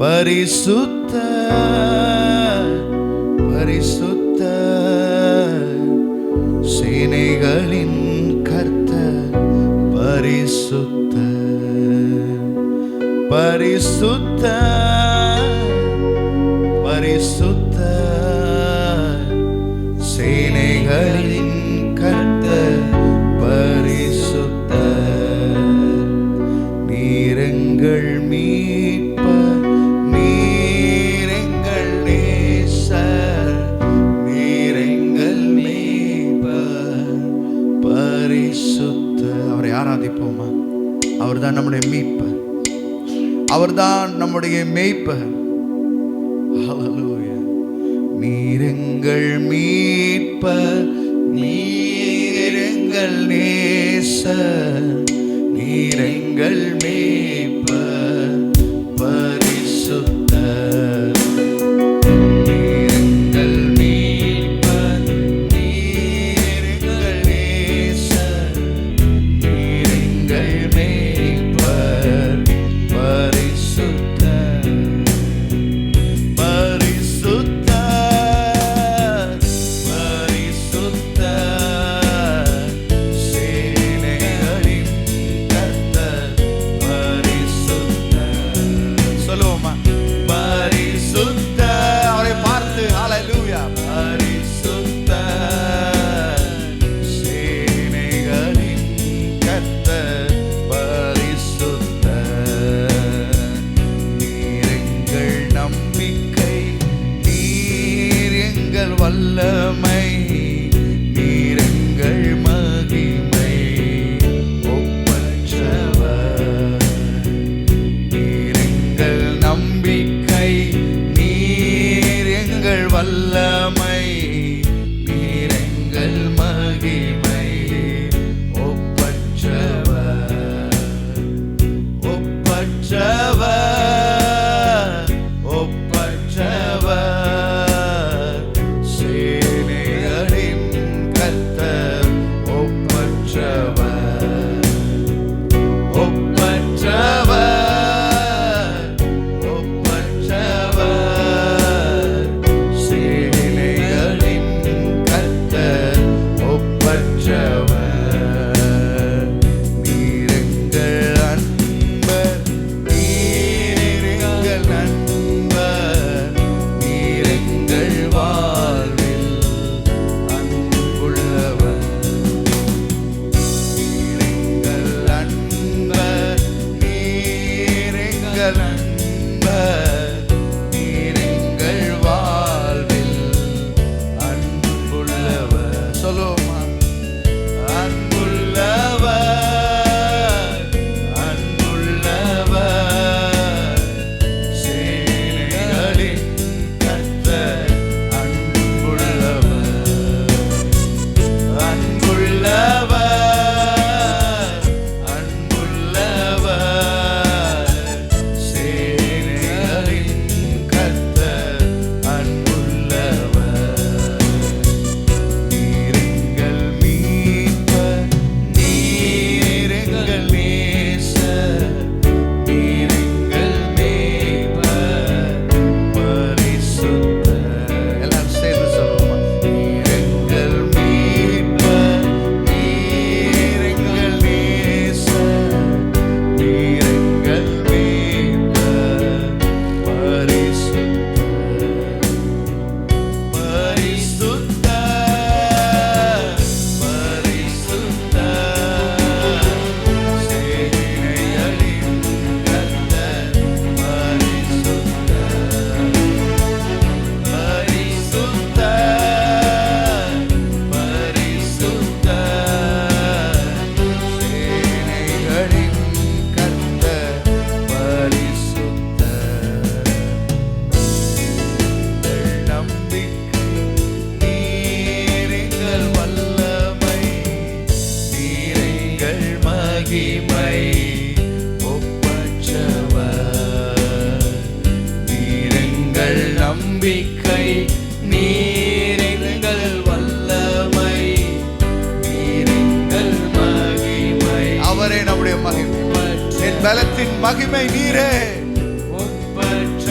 பரிசுத்த பரிசுத்த சேனைகளின் கர்த்தர் பரிசுத்த பரிசுத்த பரிசுத்த சேனைகளின் கர்த்தர் பரிசுத்த. நீரெங்கள் மீட்பர், நீரெங்கள் நேசர், நீரெங்கள் மீட்பர் பரிசுத்த. அவரை ஆராதிப்போமா? அவர்தான் நம்முடைய மீட்பர், அவர்தான் நம்முடைய மேய்ப்பர். ஹல்லேலூயா. நீரெங்கள் மீட்பர், நீரெங்கள் நேசர், நீரெங்கள் மேய்ப்பர் பரிசுத்தர். நீரெங்கள் மீட்பர், நீரெங்கள் நேசர், நீரெங்கள் மேய்ப்பர் பரிசுத்தர். பரிசுத்தர் பரிசுத்தர் சேனைகளின் கர்த்தர் பரிசுத்தர். சொல்லுவோமா? பரிசுத்தர். அவரை பார்த்து ஹல்லேலூயா. பரிசுத்தர் சேனைகளின் கர்த்தர் பரிசுத்தர். நீரெங்கள் நம்பிக்கை, நீர் எங்கள் வல்லமை, நீரெங்கள் மகிமை ஒப்பற்றவர். நீரெங்கள் நம்பிக்கை, நீர் எங்கள் வல்லமை, நீரெங்கள் மகிமை ஒப்பற்றவர். ஒப்பற்றவர் ஒப்பற்றவர் சேனைகளின் கர்த்தர் ஒப்பற்றவர். ஒப்பற்றவர் ஒப்பற்றவர் சேனைகளின் கர்த்தர் ஒப்பற்றவர். நீரெங்கள் அன்பர், நீரெங்கள் நண்பர், நீரெங்கள் வாழ்வில் அன்புள்ளவர். நீரெங்கள் அன்பர், நீரெங்கள் நண்பர், நீரெங்கள் வாழ்வில் அன்புள்ளவர். சொல்லுவோமா? அன்புள்ளவர் அன்புள்ளவர் சேனைகளின் கர்த்தர் அன்புள்ளவர். அன்புள்ளவர் அன்புள்ளவர் சேனைகளின் கர்த்தர் அன்புள்ளவர். நீரெங்கள் மீட்பர், நீரெங்கள் நேசர், நீரெங்கள் மேய்ப்பர் பரிசுத்தர். எல்லாரும் சேர்ந்து சொல்லுவோமா? நீரெங்கள் மீட்பர், நீரெங்கள் நேசர், நீரெங்கள் மேய்ப்பர் பரிசுத்தர். பரிசுத்தர் பரிசுத்தர் சேனைகளின் கர்த்தர் பரிசுத்தர். பரிசுத்தர் பரிசுத்தர் சேனைகளின் கர்த்தர் பரிசுத்தர். எங்கள் நம்பிக்கை, நீரெங்கள் வல்லமை, நீரெங்கள் மகிமை ஒப்பற்றவர். நீரெங்கள் நம்பிக்கை, நீரெங்கள் வல்லமை, நீரெங்கள் மகிமை. அவரே நம்முடைய மகிமை, என் பலத்தின் மகிமை நீரே ஒப்பற்ற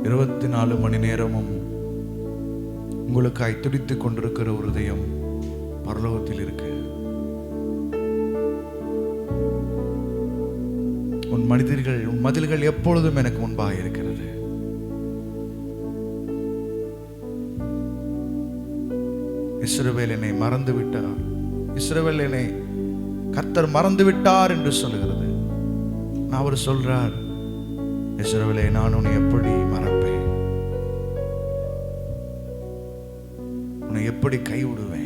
24 மணி நேரமும் உங்களுக்காய் துடித்துக் கொண்டிருக்கிற ஒரு இதயம் பரலோகத்தில் இருக்கு. உன் மதில்கள் எப்பொழுதும் எனக்கு முன்பாக இருக்கிறது. இஸ்ரவேல் என்னை மறந்து விட்டார், இஸ்ரவேல் என்னை கர்த்தர் மறந்து விட்டார் என்று சொல்லுகிறது. அவர் சொல்றார், இஸ்ரவேலே, நான் உன்னை எப்படி மறப்பேன்? உன்னை எப்படி கைவிடுவேன்?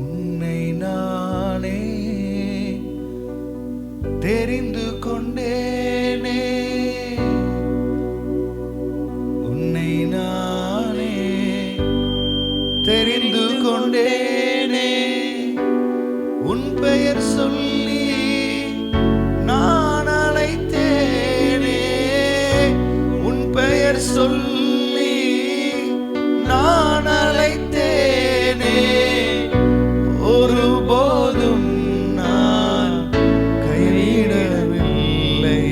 உன்னை நானே தெரிந்து கொண்டேனே, உன்னை நானே தெரிந்து கொண்டேனே, உன் பெயர் சொல்லி நான் அழைத்தேனே, உன் பெயர் சொல்லி நான் அழைத்தேனே, ஒருபோதும் நான் கைவிடவில்லை,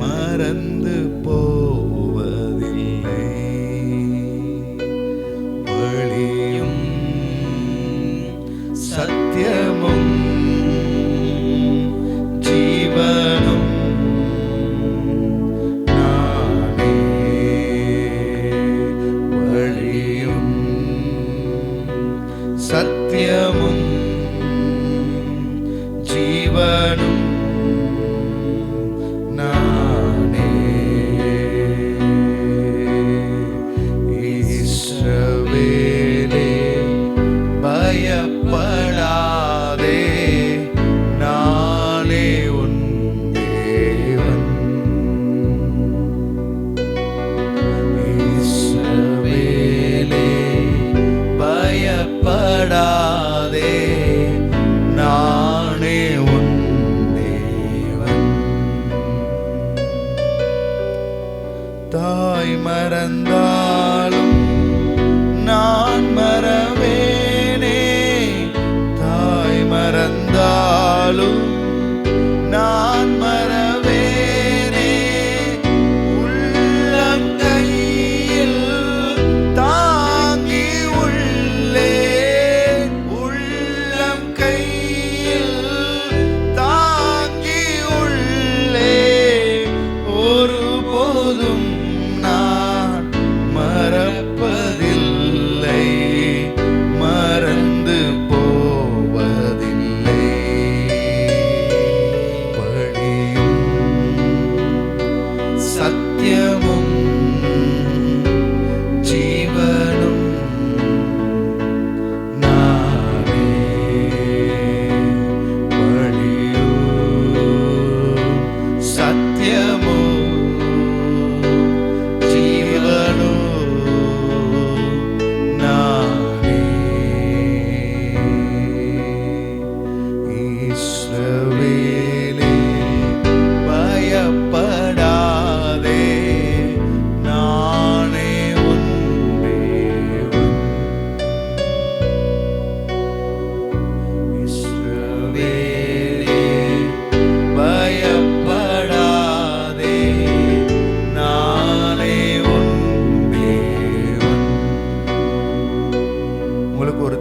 மறந்து போவதில்லை. வழியும் சத்தியமும் ஜீவனும் நானே, வழியும் சத்தியமும் ஜீவனும் நானே. இஸ்ரவேலே, பயப்படாதே, நானே உன் தேவன். இஸ்ரவேலே, பயப்படாதே, நானே உன் தேவன். தாய் மறந்தாலும் நான் மறவேனே, தாய் மறந்தாலும் நான் மறவேனே, உள்ளம் கையில் தாங்கி உள்ளே, உள்ளம் கையில் தாங்கி உள்ளே, ஒருபோதும் நான்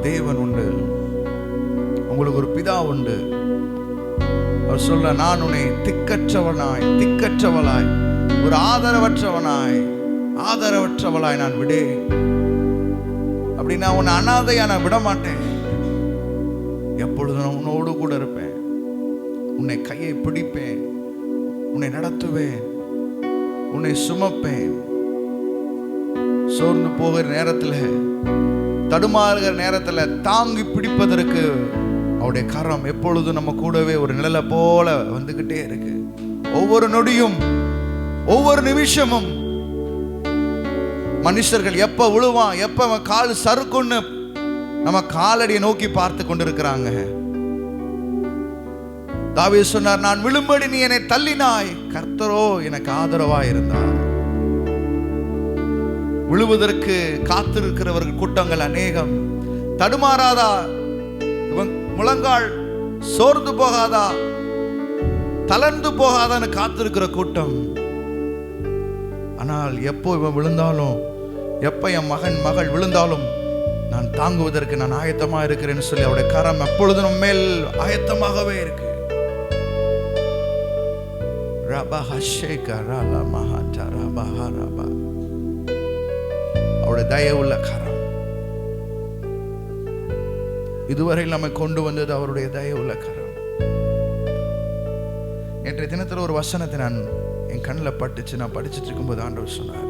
தேவன் உண்டு, உங்களுக்கு ஒரு பிதா உண்டு. அவர் சொல்ற, நான் உன்னை திக்கற்றவளாய் ஒரு ஆதரவற்றவளாய் நான் விடேன். அப்படின்னா உன்னை அனாதையா நான் விட மாட்டேன். எப்பொழுதும் நான் உன்னோடு கூட இருப்பேன். உன்னை கையை பிடிப்பேன், உன்னை நடத்துவேன், உன்னை சுமப்பேன். சோர்ந்து போகிற நேரத்தில், தடுமாறுகிற நேரத்தில் தாங்கி பிடிப்பதற்கு அவருடைய கரம் எப்பொழுதும் நம்ம கூடவே ஒரு நிழலை போல வந்துகிட்டே இருக்கு. ஒவ்வொரு நொடியும், ஒவ்வொரு நிமிஷமும் மனுஷர்கள் எப்ப விழுவான், எப்ப அவன் கால் சறுக்குன்னு நம்ம காலடியை நோக்கி பார்த்து கொண்டிருக்கிறாங்க. தாவீது சொன்னார், நான் விழும்படி நீ என்னை தள்ளினாய், கர்த்தரோ எனக்கு ஆதரவாய் இருந்தார். விழுவதற்கு காத்திருக்கிறவர்கள் கூட்டங்கள் அநேகம். தடுமாறாதா, இவன் முழங்கால் சோர்ந்து போகாதா, தளர்ந்து போகாதான்னு காத்திருக்கிற கூட்டம். ஆனால் எப்போ இவன் விழுந்தாலும், எப்ப என் மகள் விழுந்தாலும் நான் தாங்குவதற்கு நான் ஆயத்தமா இருக்கிறேன்னு சொல்லி அவருடைய கரம் எப்பொழுதும் நம்ம மேல் ஆயத்தமாகவே இருக்கு. அவருடைய தயவுள்ள கரம் இதுவரையில் நம்மை கொண்டு வந்தது அவருடைய தயவுள்ள கரம். நேற்றைய தினத்தில் ஒரு வசனத்தை நான் என் கண்ணில் பட்டுச்சு. நான் படிச்சுட்டு இருக்கும்போது ஆண்டவர் சொன்னார்,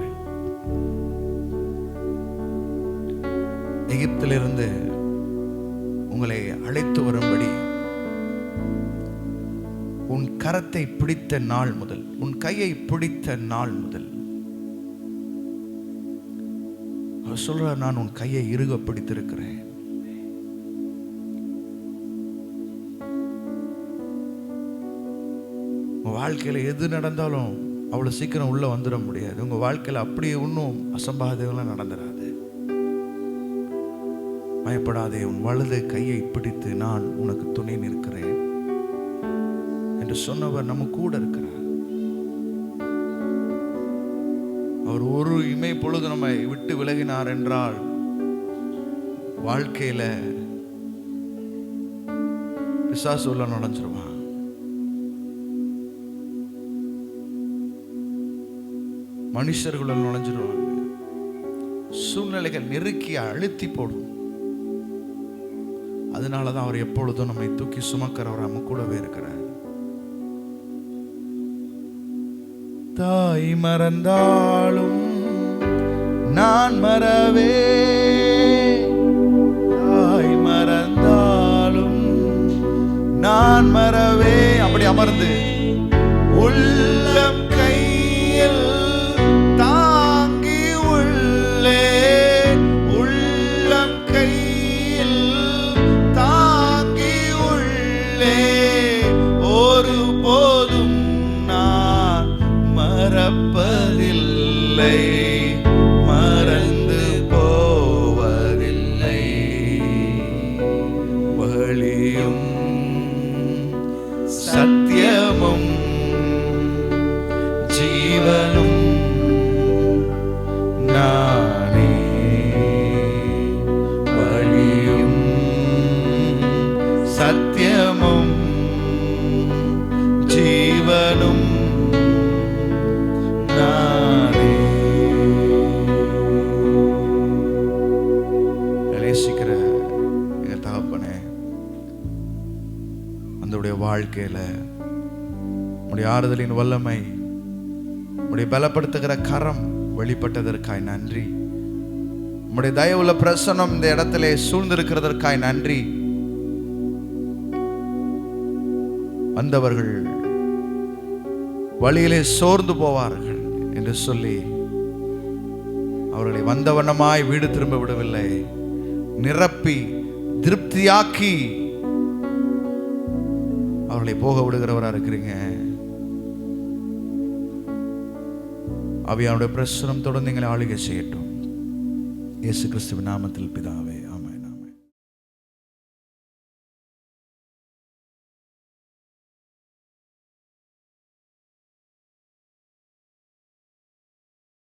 எகிப்திலிருந்து உங்களை அழைத்து வரும்படி உன் கரத்தை பிடித்த நாள் முதல், உன் கையை பிடித்த நாள் முதல், அவர் சொல்றார், நான் உன் கையை இறுக பிடித்திருக்கிறேன். உங்க வாழ்க்கையில எது நடந்தாலும் அவ்வளவு சீக்கிரம் உள்ள வந்துட முடியாது. உங்க வாழ்க்கையில அப்படியே இன்னும் அசம்பாவிதங்கள்லாம் நடந்துடாது. பயப்படாதே, உன் வலது கையை பிடித்து நான் உனக்கு துணை நிற்கிறேன் என்று சொன்னவர் நம்ம கூட இருக்கிறார். அவர் ஒரு இமை பொழுது நம்மை விட்டு விலகினார் என்றால் வாழ்க்கையில பிசாசு உள்ள நுழைஞ்சிருவான். மனுஷர்களுள்ள நுழைஞ்சிருவாங்க. சூழ்நிலைகள் நெருக்கி அழுத்தி போடும். அதனாலதான் அவர் எப்பொழுதும் நம்மை தூக்கி சுமக்கிறவர் நம்ம கூடவே இருக்கிறார். தாய் மறந்தாலும் நான் மறவே, தாய் மறந்தாலும் நான் மறவே. அப்படி அமர்ந்து உள்ளம் கையில் தாங்கி உள்ளே, உள்ளம் கையில் தாங்கி உள்ளே, ஒரு போதும் நான் மறப்பதில்லை, மறந்து போவதில்லை. வழியும் சத்தியமும் ஜீவனும் நானே, வழியும் சத்தியமும் ஜீவனும் நானே. நேசிக்கிற எங்க தகப்பனே, அந்த வாழ்க்கையில உடைய ஆறுதலின் வல்லமை, உடைய பலப்படுத்துகிற கரம் வெளிப்பட்டதற்காய் நன்றி. உடைய தயவுள்ள பிரசன்னம் இந்த இடத்திலே சூழ்ந்திருக்கிறதற்காய் நன்றி. வந்தவர்கள் வழியிலே சோர்ந்து போவார்கள் என்று சொல்லி அவர்களை வந்த வண்ணமாய் வீடு திரும்ப விடவில்லை, நிரப்பி திருப்தியாக்கி அவர்களை போக விடுகிறவரா இருக்கிறீங்க. ஆவியானுடைய பிரசனம் தொடர்ந்து எங்களை ஆளுகை செய்யட்டும். இயேசு கிறிஸ்துவின் நாமத்தில் பிதாவே.